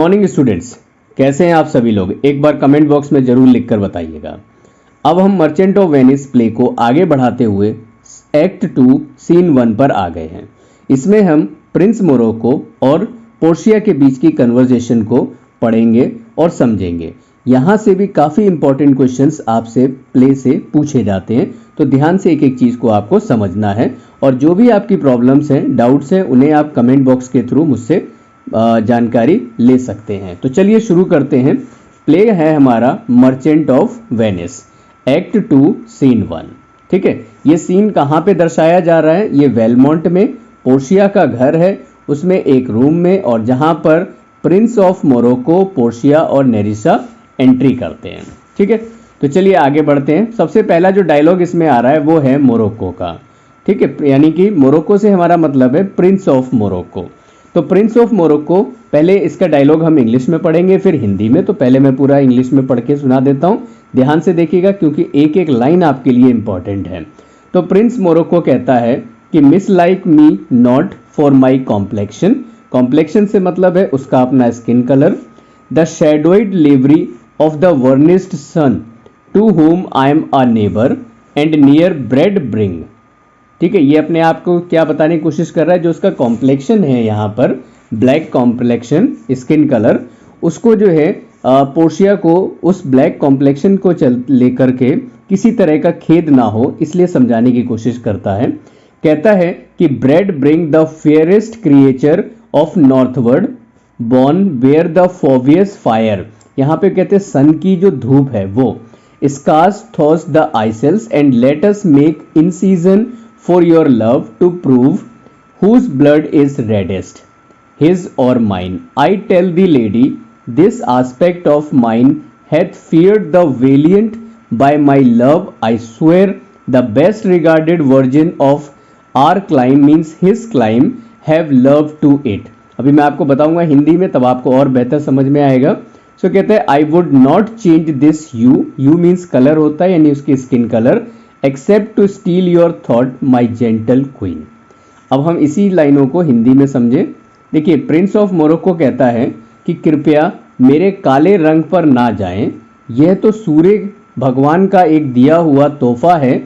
Morning students, कैसे हैं आप सभी लोग? एक बार कमेंट बॉक्स में जरूर लिखकर बताइएगा। अब हम मर्चेंट ऑफ वेनिस प्ले को आगे बढ़ाते हुए एक्ट 2 सीन 1 पर आ गए हैं। इसमें हम प्रिंस मोरोको और पोर्शिया के बीच की कन्वर्जेशन को पढ़ेंगे और समझेंगे। यहाँ से भी काफ़ी इंपॉर्टेंट क्वेश्चंस आपसे प्ले से पूछे जाते हैं, तो ध्यान से एक एक चीज़ को आपको समझना है। और जो भी आपकी प्रॉब्लम्स हैं, डाउट्स हैं, उन्हें आप कमेंट बॉक्स के थ्रू मुझसे जानकारी ले सकते हैं। तो चलिए शुरू करते हैं। प्ले है हमारा Merchant of Venice, act 2 scene 1। ठीक है, ये सीन कहाँ पे दर्शाया जा रहा है? ये वेलमोंट में पोर्शिया का घर है, उसमें एक रूम में, और जहाँ पर प्रिंस ऑफ मोरोको, पोर्शिया और नेरिसा एंट्री करते हैं। ठीक है, तो चलिए आगे बढ़ते हैं। सबसे पहला जो डायलॉग इसमें आ रहा है वो है मोरोको का। ठीक है, यानी कि मोरोको से हमारा मतलब है प्रिंस ऑफ मोरोको। तो प्रिंस ऑफ मोरोको, पहले इसका डायलॉग हम इंग्लिश में पढ़ेंगे फिर हिंदी में। तो पहले मैं पूरा इंग्लिश में पढ़ के सुना देता हूँ, ध्यान से देखिएगा क्योंकि एक एक लाइन आपके लिए इंपॉर्टेंट है। तो प्रिंस मोरोको कहता है कि mislike me not for my complexion. Complexion से मतलब है उसका अपना skin colour. The shadowed livery of the burnished sun to whom I am a neighbour and near bred bring. ठीक है, ये अपने आप को क्या बताने की कोशिश कर रहा है? जो उसका कॉम्प्लेक्शन है यहाँ पर, ब्लैक कॉम्प्लेक्शन, स्किन कलर, उसको जो है पोर्शिया को उस ब्लैक कॉम्प्लेक्शन को लेकर के किसी तरह का खेद ना हो, इसलिए समझाने की कोशिश करता है। कहता है कि bread bring the fairest creature of northward born where the Phoebus fire. यहाँ पे कहते हैं सन की जो धूप है वो, scarce thaws the icicles and let us make incision for your love to prove whose blood is reddest, his or mine. I tell the lady, this aspect of mine hath feared the valiant. By my love I swear, the best regarded virgin of our clime means his clime have love to it. अभी मैं आपको बताऊंगा हिंदी में, तब आपको और बेहतर समझ में आएगा। सो कहते हैं I would not change this hue. Hue means colour होता है, यानी उसकी skin colour. Except to steal your thought my gentle queen. अब हम इसी लाइनों को हिंदी में समझें। देखिए, प्रिंस ऑफ मोरोको कहता है कि कृपया मेरे काले रंग पर ना जाएं, यह तो सूर्य भगवान का एक दिया हुआ तोहफा है,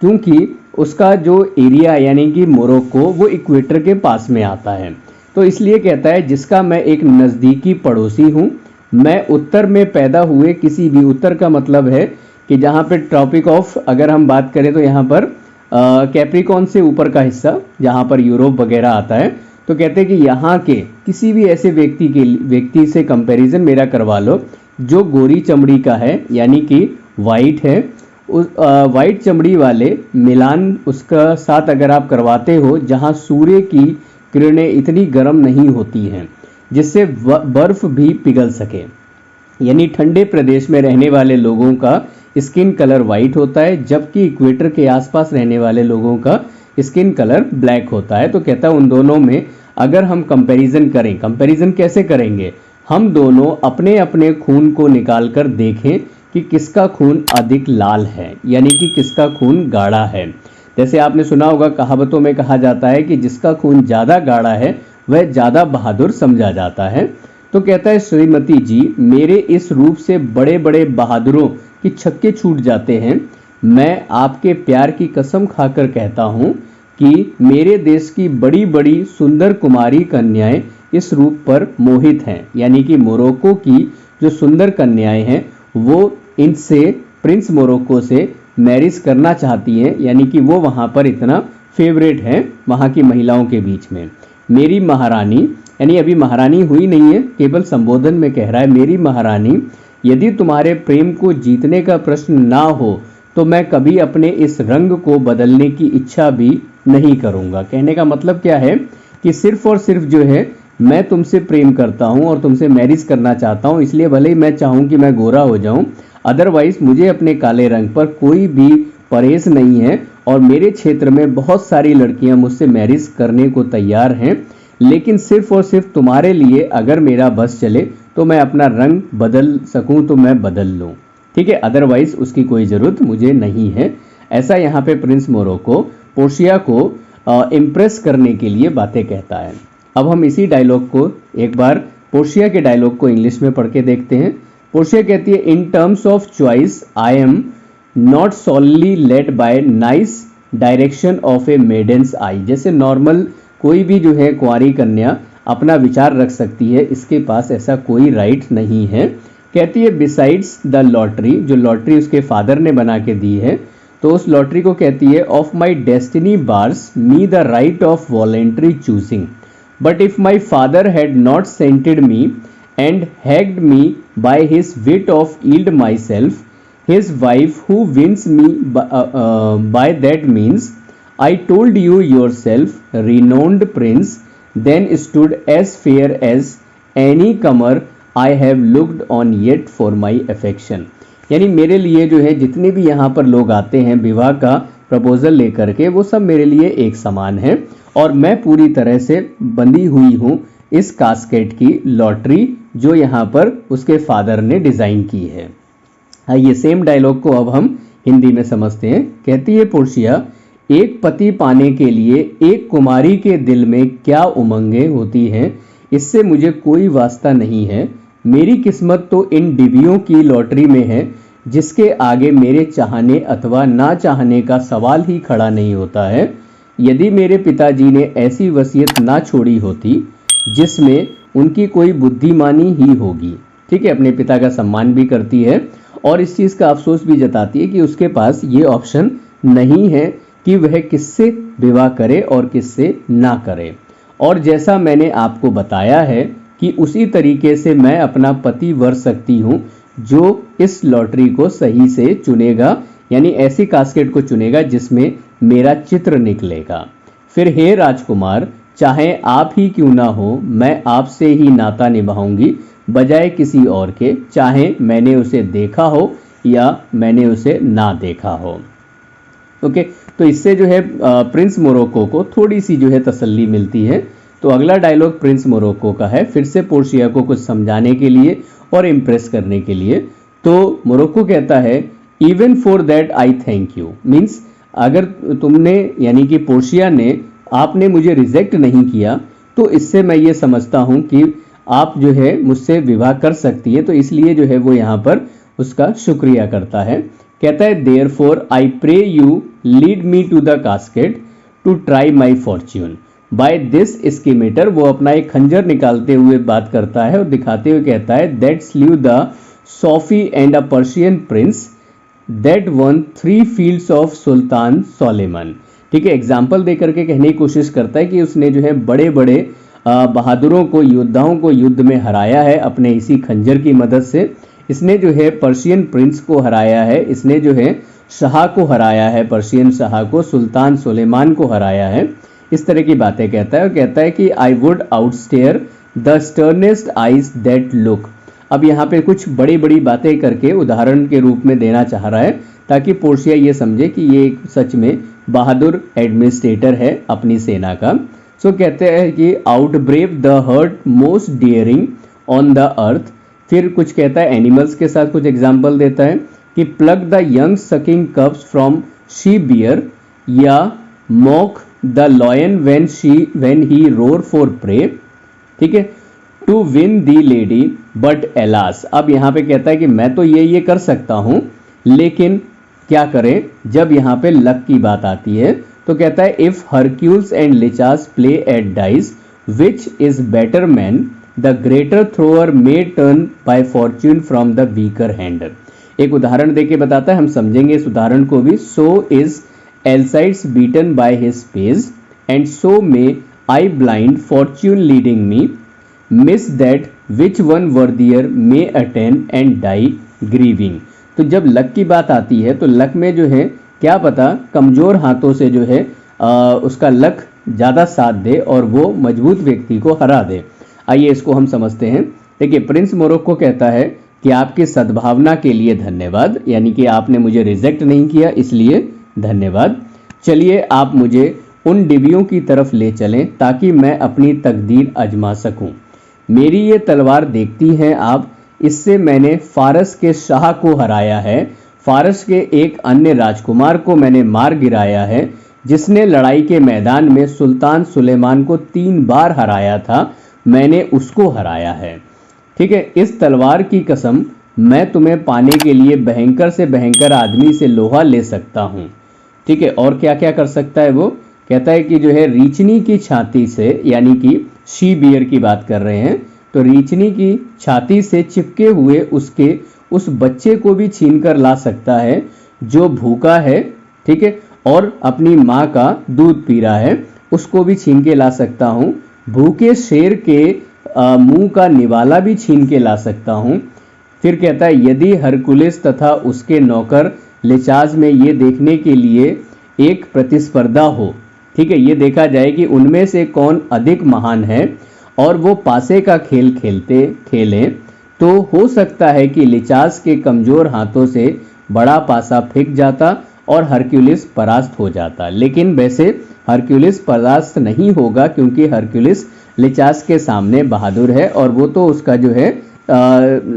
क्योंकि उसका जो एरिया यानी कि मोरोको वो इक्वेटर के पास में आता है। तो इसलिए कहता है जिसका मैं एक नज़दीकी पड़ोसी हूँ। मैं उत्तर में पैदा हुए किसी भी, उत्तर का मतलब है कि जहाँ पे ट्रॉपिक ऑफ, अगर हम बात करें तो यहाँ पर कैप्रिकॉन से ऊपर का हिस्सा जहाँ पर यूरोप वगैरह आता है। तो कहते हैं कि यहाँ के किसी भी ऐसे व्यक्ति से कंपैरिजन मेरा करवा लो जो गोरी चमड़ी का है, यानी कि वाइट है। उस वाइट चमड़ी वाले मिलान उसका साथ अगर आप करवाते हो जहाँ सूर्य की किरणें इतनी गर्म नहीं होती हैं जिससे बर्फ भी पिघल सके, यानी ठंडे प्रदेश में रहने वाले लोगों का स्किन कलर वाइट होता है, जबकि इक्वेटर के आसपास रहने वाले लोगों का स्किन कलर ब्लैक होता है। तो कहता है उन दोनों में अगर हम कंपैरिजन करें, कंपैरिजन कैसे करेंगे? हम दोनों अपने अपने खून को निकाल कर देखें कि किसका खून अधिक लाल है, यानी कि किसका खून गाढ़ा है। जैसे आपने सुना होगा, कहावतों में कहा जाता है कि जिसका खून ज़्यादा गाढ़ा है वह ज़्यादा बहादुर समझा जाता है। तो कहता है श्रीमती जी, मेरे इस रूप से बड़े बड़े बहादुरों कि छक्के छूट जाते हैं। मैं आपके प्यार की कसम खाकर कहता हूँ कि मेरे देश की बड़ी बड़ी सुंदर कुमारी कन्याएं इस रूप पर मोहित हैं, यानी कि मोरोको की जो सुंदर कन्याएं हैं वो इनसे, प्रिंस मोरोको से मैरिज करना चाहती हैं, यानी कि वो वहाँ पर इतना फेवरेट हैं वहाँ की महिलाओं के बीच में। मेरी महारानी, यानी अभी महारानी हुई नहीं है, केवल संबोधन में कह रहा है, मेरी महारानी, यदि तुम्हारे प्रेम को जीतने का प्रश्न ना हो तो मैं कभी अपने इस रंग को बदलने की इच्छा भी नहीं करूंगा। कहने का मतलब क्या है कि सिर्फ और सिर्फ जो है मैं तुमसे प्रेम करता हूं और तुमसे मैरिज करना चाहता हूं, इसलिए भले ही मैं चाहूं कि मैं गोरा हो जाऊं, अदरवाइज मुझे अपने काले रंग पर कोई भी परहेज नहीं है। और मेरे क्षेत्र में बहुत सारी लड़कियां मुझसे मैरिज करने को तैयार हैं, लेकिन सिर्फ और सिर्फ तुम्हारे लिए अगर मेरा बस चले तो मैं अपना रंग बदल सकूं तो मैं बदल लूं। ठीक है, अदरवाइज उसकी कोई ज़रूरत मुझे नहीं है। ऐसा यहाँ पे प्रिंस मोरोको पोर्शिया को इम्प्रेस करने के लिए बातें कहता है। अब हम इसी डायलॉग को एक बार पोर्शिया के डायलॉग को इंग्लिश में पढ़ के देखते हैं। पोर्शिया कहती है, in terms of choice I am not solely led by nice direction of a maiden's eye. जैसे नॉर्मल कोई भी जो है कुंवारी कन्या अपना विचार रख सकती है, इसके पास ऐसा कोई राइट नहीं है। कहती है बिसाइड्स द लॉटरी, जो लॉटरी उसके फादर ने बना के दी है, तो उस लॉटरी को कहती है of my destiny bars me the right of voluntary choosing, but if my father had not scanted me and हैग्ड me by his wit to yield my self his wife who wins me by that means, I told you yourself, renowned prince, then stood as fair as any comer I have looked on yet for my affection। यानी मेरे लिए जो है जितने भी यहाँ पर लोग आते हैं विवाह का प्रपोजल लेकर के, वो सब मेरे लिए एक समान है और मैं पूरी तरह से बंधी हुई हूँ इस कास्केट की लॉटरी जो यहाँ पर उसके फादर ने डिज़ाइन की है। आइए सेम डायलॉग को अब हम हिंदी में समझते हैं। कहती है पोर्शिया, एक पति पाने के लिए एक कुमारी के दिल में क्या उमंगें होती हैं, इससे मुझे कोई वास्ता नहीं है। मेरी किस्मत तो इन डिबियों की लॉटरी में है जिसके आगे मेरे चाहने अथवा ना चाहने का सवाल ही खड़ा नहीं होता है। यदि मेरे पिताजी ने ऐसी वसीयत ना छोड़ी होती जिसमें उनकी कोई बुद्धिमानी ही होगी, ठीक है, अपने पिता का सम्मान भी करती है और इस चीज़ का अफसोस भी जताती है कि उसके पास ये ऑप्शन नहीं है कि वह किससे विवाह करे और किससे ना करे। और जैसा मैंने आपको बताया है कि उसी तरीके से मैं अपना पति वर सकती हूँ जो इस लॉटरी को सही से चुनेगा, यानी ऐसी कास्केट को चुनेगा जिसमें मेरा चित्र निकलेगा। फिर हे राजकुमार, चाहे आप ही क्यों ना हो, मैं आपसे ही नाता निभाऊंगी बजाय किसी और के, चाहे मैंने उसे देखा हो या मैंने उसे ना देखा हो। ओके, तो इससे जो है प्रिंस मोरक्को को थोड़ी सी जो है तसल्ली मिलती है। तो अगला डायलॉग प्रिंस मोरक्को का है, फिर से पोर्शिया को कुछ समझाने के लिए और इम्प्रेस करने के लिए। तो मोरक्को कहता है, even for that I thank you, means अगर तुमने यानी कि पोर्शिया ने आपने मुझे रिजेक्ट नहीं किया तो इससे मैं ये समझता हूँ कि आप जो है मुझसे विवाह कर सकती है। तो इसलिए जो है वो यहाँ पर उसका शुक्रिया करता है। कहता है therefore I pray you lead me to the casket to try my fortune by this scimitar. वो अपना एक खंजर निकालते हुए बात करता है और दिखाते हुए कहता है that slew the Sophy and a Persian prince that won 3 fields of Sultan Solyman. ठीक है, एग्जाम्पल दे करके कहने की कोशिश करता है कि उसने जो है बड़े बड़े बहादुरों को, योद्धाओं को युद्ध में हराया है अपने इसी खंजर की मदद से। इसने जो है पर्शियन प्रिंस को हराया है, इसने जो है शाह को हराया है, पर्शियन शाह को, सुल्तान सुलेमान को हराया है। इस तरह की बातें कहता है और कहता है कि I would outstare the sternest eyes that look. अब यहाँ पे कुछ बड़ी बड़ी बातें करके उदाहरण के रूप में देना चाह रहा है ताकि पोर्शिया ये समझे कि ये सच में बहादुर एडमिनिस्ट्रेटर है अपनी सेना का। सो कहते हैं कि out brave the heart most daring on the earth. फिर कुछ कहता है एनिमल्स के साथ कुछ एग्जाम्पल देता है कि pluck the young sucking cubs from she bear yea mock the lion when he roar for prey. ठीक है, to win the lady but alas. अब यहाँ पे कहता है कि मैं तो ये कर सकता हूँ, लेकिन क्या करें जब यहाँ पे लक की बात आती है। तो कहता है if Hercules and Lichas play at dice which is better man the greater thrower may turn by fortune from the weaker hand. एक उदाहरण देके बताता है, हम समझेंगे इस उदाहरण को भी। So is Alcides beaten by his page and so may I blind fortune leading me miss that which one worthier may attain and die grieving. तो जब लक की बात आती है तो लक में जो है क्या पता कमज़ोर हाथों से जो है उसका लक ज़्यादा साथ दे और वो मजबूत व्यक्ति को हरा दे। आइए इसको हम समझते हैं। देखिए, प्रिंस मोरक्को कहता है कि आपकी सद्भावना के लिए धन्यवाद, यानी कि आपने मुझे रिजेक्ट नहीं किया इसलिए धन्यवाद। चलिए आप मुझे उन डिबियों की तरफ ले चलें ताकि मैं अपनी तकदीर आजमा सकूं। मेरी ये तलवार देखती हैं आप, इससे मैंने फारस के शाह को हराया है, फारस के एक अन्य राजकुमार को मैंने मार गिराया है जिसने लड़ाई के मैदान में सुल्तान सुलेमान को 3 बार हराया था। मैंने उसको हराया है। ठीक है, इस तलवार की कसम, मैं तुम्हें पाने के लिए भयंकर से भयंकर आदमी से लोहा ले सकता हूँ। ठीक है, और क्या क्या कर सकता है वो, कहता है कि जो है रीचनी की छाती से, यानी कि शी बियर की बात कर रहे हैं, तो रीचनी की छाती से चिपके हुए उसके उस बच्चे को भी छीन कर ला सकता है जो भूखा है। ठीक है, और अपनी माँ का दूध पी रहा है, उसको भी छीन के ला सकता हूँ। भूखे शेर के मुंह का निवाला भी छीन के ला सकता हूँ। फिर कहता है यदि हरकुलिस तथा उसके नौकर लिचाज में ये देखने के लिए एक प्रतिस्पर्धा हो, ठीक है, ये देखा जाए कि उनमें से कौन अधिक महान है, और वो पासे का खेल खेलें, तो हो सकता है कि लिचाज के कमजोर हाथों से बड़ा पासा फेंक जाता और हरक्यूलिस परास्त हो जाता। लेकिन वैसे हरक्यूलिस परास्त नहीं होगा, क्योंकि हरक्यूलिस लिचाज के सामने बहादुर है और वो तो उसका जो है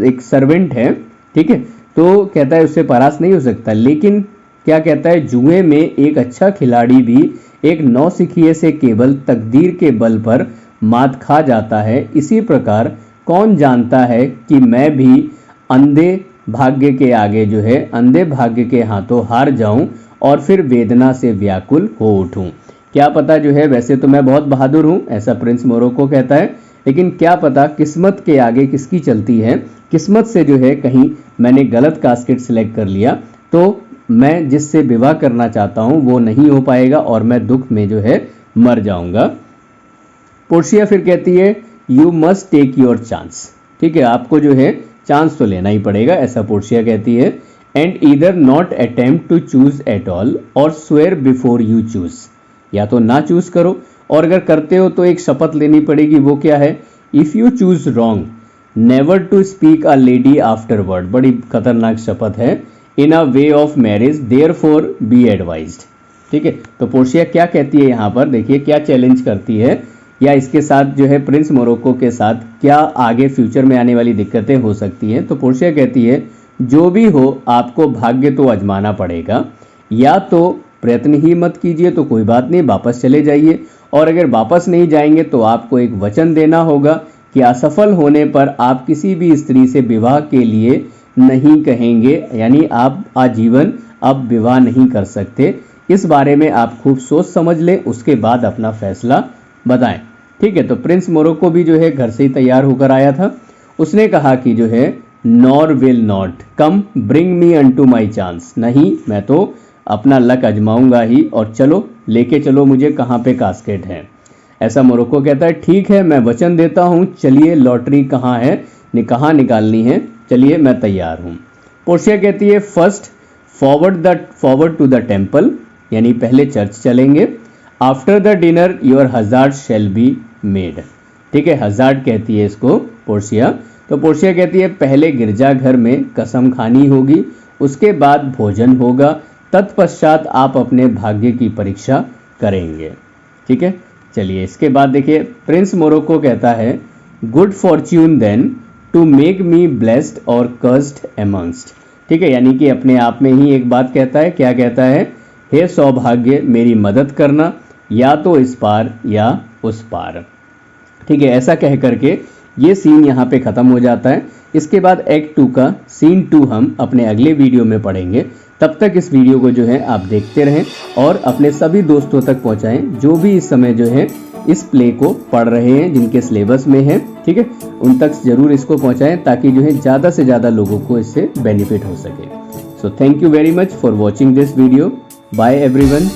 एक सर्वेंट है। ठीक है, तो कहता है उससे परास्त नहीं हो सकता। लेकिन क्या कहता है, जुए में एक अच्छा खिलाड़ी भी एक नौसिखिए से केवल तकदीर के बल पर मात खा जाता है। इसी प्रकार कौन जानता है कि मैं भी अंधे भाग्य के आगे जो है, अंधे भाग्य के हाथों हार जाऊं और फिर वेदना से व्याकुल हो उठूं। क्या पता जो है, वैसे तो मैं बहुत बहादुर हूं, ऐसा प्रिंस मोरोको कहता है, लेकिन क्या पता किस्मत के आगे किसकी चलती है। किस्मत से जो है कहीं मैंने गलत कास्केट सिलेक्ट कर लिया तो मैं जिससे विवाह करना चाहता हूं वो नहीं हो पाएगा और मैं दुख में जो है मर जाऊंगा। पोर्शिया फिर कहती है you must take your chance. ठीक है, आपको जो है चांस तो लेना ही पड़ेगा, ऐसा पोर्शिया कहती है। And either not attempt to choose at all और स्वेयर बिफोर यू चूज, या तो ना चूज करो, और अगर करते हो तो एक शपथ लेनी पड़ेगी। वो क्या है, if you choose wrong never to speak a lady afterward. बड़ी खतरनाक शपथ है। In a way of marriage therefore be advised. ठीक है, तो पोर्शिया क्या कहती है यहाँ पर, देखिए क्या चैलेंज करती है, या इसके साथ जो है प्रिंस मोरोको के साथ क्या आगे फ्यूचर में आने वाली दिक्कतें हो सकती हैं। तो पोर्शिया कहती है जो भी हो आपको भाग्य तो आजमाना पड़ेगा, या तो प्रयत्न ही मत कीजिए तो कोई बात नहीं, वापस चले जाइए, और अगर वापस नहीं जाएंगे तो आपको एक वचन देना होगा कि असफल होने पर आप किसी भी स्त्री से विवाह के लिए नहीं कहेंगे, यानी आप आजीवन अब विवाह नहीं कर सकते। इस बारे में आप खूब सोच समझ लें, उसके बाद अपना फैसला बताएं। ठीक है, तो प्रिंस मोरोको भी जो है घर से ही तैयार होकर आया था। उसने कहा कि जो है nor will not come bring me unto my chance, नहीं मैं तो अपना लक आजमाऊंगा ही, और चलो लेके चलो मुझे कहाँ पे कास्केट है। ऐसा मोरोको कहता है ठीक है मैं वचन देता हूँ, चलिए लॉटरी कहाँ है, कहाँ निकालनी है, चलिए मैं तैयार हूँ। पोर्शिया कहती है first forward to the temple, यानी पहले चर्च चलेंगे। After the dinner your hazard shall be made. ठीक है, हजार्ड कहती है इसको पोर्शिया। तो पोर्शिया कहती है पहले गिरजाघर में कसम खानी होगी, उसके बाद भोजन होगा, तत्पश्चात आप अपने भाग्य की परीक्षा करेंगे। ठीक है, चलिए इसके बाद देखिए प्रिंस मोरोको कहता है good fortune then to make me blessed और कर्स्ड एमंगस्ट। ठीक है, यानी कि अपने आप में ही एक बात कहता है, क्या कहता है, हे सौभाग्य मेरी मदद करना, या तो इस पार या उस पार। ठीक है, ऐसा कह करके ये सीन यहाँ पे ख़त्म हो जाता है। इसके बाद एक्ट 2 का सीन 2 हम अपने अगले वीडियो में पढ़ेंगे। तब तक इस वीडियो को जो है आप देखते रहें और अपने सभी दोस्तों तक पहुँचाएं जो भी इस समय जो है इस प्ले को पढ़ रहे हैं, जिनके सिलेबस में है। ठीक है, उन तक जरूर इसको पहुँचाएं ताकि जो है ज़्यादा से ज़्यादा लोगों को इससे बेनिफिट हो सके। So thank you very much for watching this video. Bye everyone.